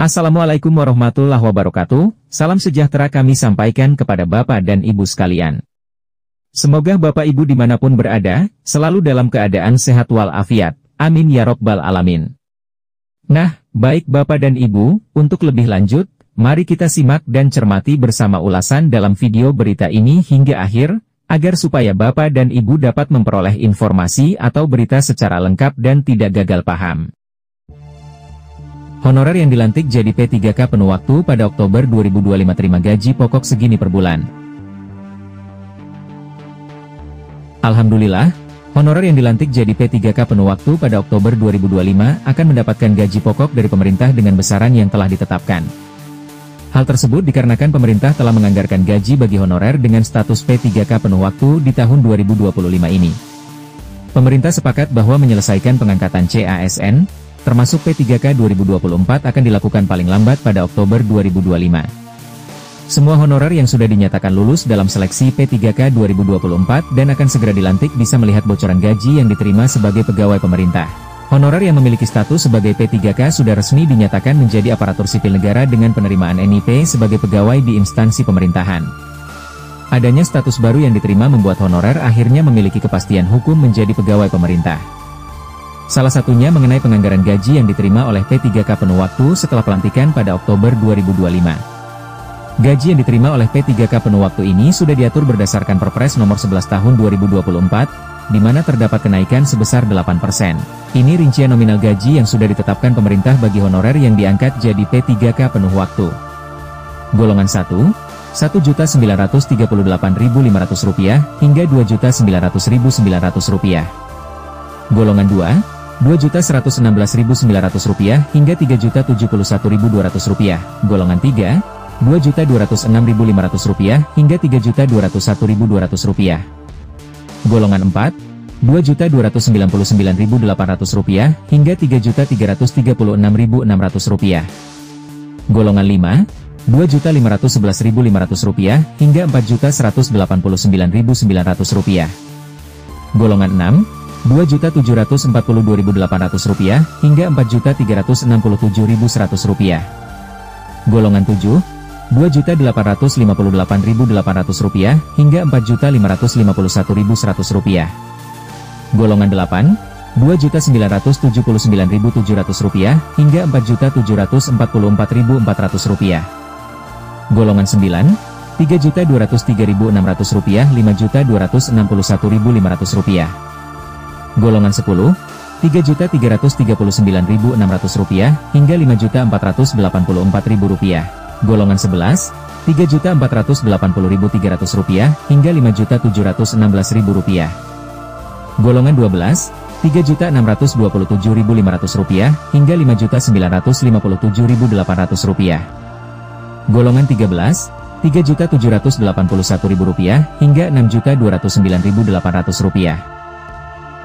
Assalamualaikum warahmatullahi wabarakatuh, salam sejahtera kami sampaikan kepada Bapak dan Ibu sekalian. Semoga Bapak Ibu dimanapun berada, selalu dalam keadaan sehat walafiat, amin ya robbal alamin. Nah, baik Bapak dan Ibu, untuk lebih lanjut, mari kita simak dan cermati bersama ulasan dalam video berita ini hingga akhir, agar supaya Bapak dan Ibu dapat memperoleh informasi atau berita secara lengkap dan tidak gagal paham. Honorer yang dilantik jadi P3K penuh waktu pada Oktober 2025 terima gaji pokok segini per bulan. Alhamdulillah, honorer yang dilantik jadi P3K penuh waktu pada Oktober 2025 akan mendapatkan gaji pokok dari pemerintah dengan besaran yang telah ditetapkan. Hal tersebut dikarenakan pemerintah telah menganggarkan gaji bagi honorer dengan status P3K penuh waktu di tahun 2025 ini. Pemerintah sepakat bahwa menyelesaikan pengangkatan CASN, termasuk P3K 2024 akan dilakukan paling lambat pada Oktober 2025. Semua honorer yang sudah dinyatakan lulus dalam seleksi P3K 2024 dan akan segera dilantik bisa melihat bocoran gaji yang diterima sebagai pegawai pemerintah. Honorer yang memiliki status sebagai P3K sudah resmi dinyatakan menjadi aparatur sipil negara dengan penerimaan NIP sebagai pegawai di instansi pemerintahan. Adanya status baru yang diterima membuat honorer akhirnya memiliki kepastian hukum menjadi pegawai pemerintah. Salah satunya mengenai penganggaran gaji yang diterima oleh P3K penuh waktu setelah pelantikan pada Oktober 2025. Gaji yang diterima oleh P3K penuh waktu ini sudah diatur berdasarkan Perpres nomor 11 tahun 2024, di mana terdapat kenaikan sebesar 8%. Ini rincian nominal gaji yang sudah ditetapkan pemerintah bagi honorer yang diangkat jadi P3K penuh waktu. Golongan 1, Rp1.938.500 hingga Rp2.900.900. Golongan 2, Rp2.116.900 hingga Rp3.071.200. Golongan 3, Rp2.206.500 hingga Rp3.201.200. Golongan 4, Rp2.299.800 hingga Rp3.336.600. Golongan 5, Rp2.511.500 hingga Rp4.189.900. Golongan 6, Rp2.742.800 hingga Rp4.367.100. Golongan 7, Rp2.858.800 hingga Rp4.551.100. Golongan 8, Rp2.979.700 hingga Rp4.744.400. Golongan 9, Rp3.203.600 5.261.500. Golongan 10, Rp3.339.600 hingga Rp5.484.000. Golongan 11, Rp3.480.300 hingga Rp5.716.000. Golongan 12, Rp3.627.500 hingga Rp5.957.800. Golongan 13, Rp3.781.000 hingga Rp6.209.800.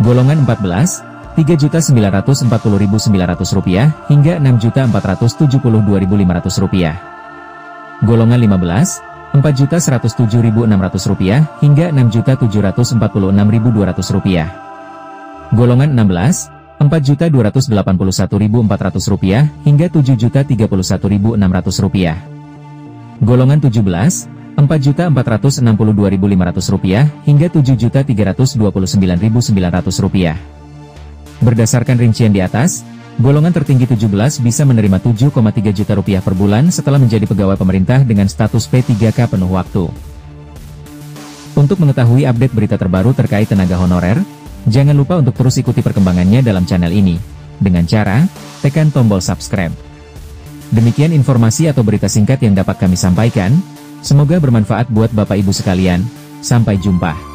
Golongan 14, Rp3.940.900 hingga Rp6.472.500. Golongan 15, Rp4.107.600 hingga Rp6.746.200. Golongan 16, Rp4.281.400 hingga Rp7.031.600. Golongan 17, Rp4.462.500 hingga Rp7.329.900. Berdasarkan rincian di atas, golongan tertinggi 17 bisa menerima Rp7,3 juta per bulan setelah menjadi pegawai pemerintah dengan status P3K penuh waktu. Untuk mengetahui update berita terbaru terkait tenaga honorer, jangan lupa untuk terus ikuti perkembangannya dalam channel ini, dengan cara tekan tombol subscribe. Demikian informasi atau berita singkat yang dapat kami sampaikan. Semoga bermanfaat buat Bapak Ibu sekalian. Sampai jumpa.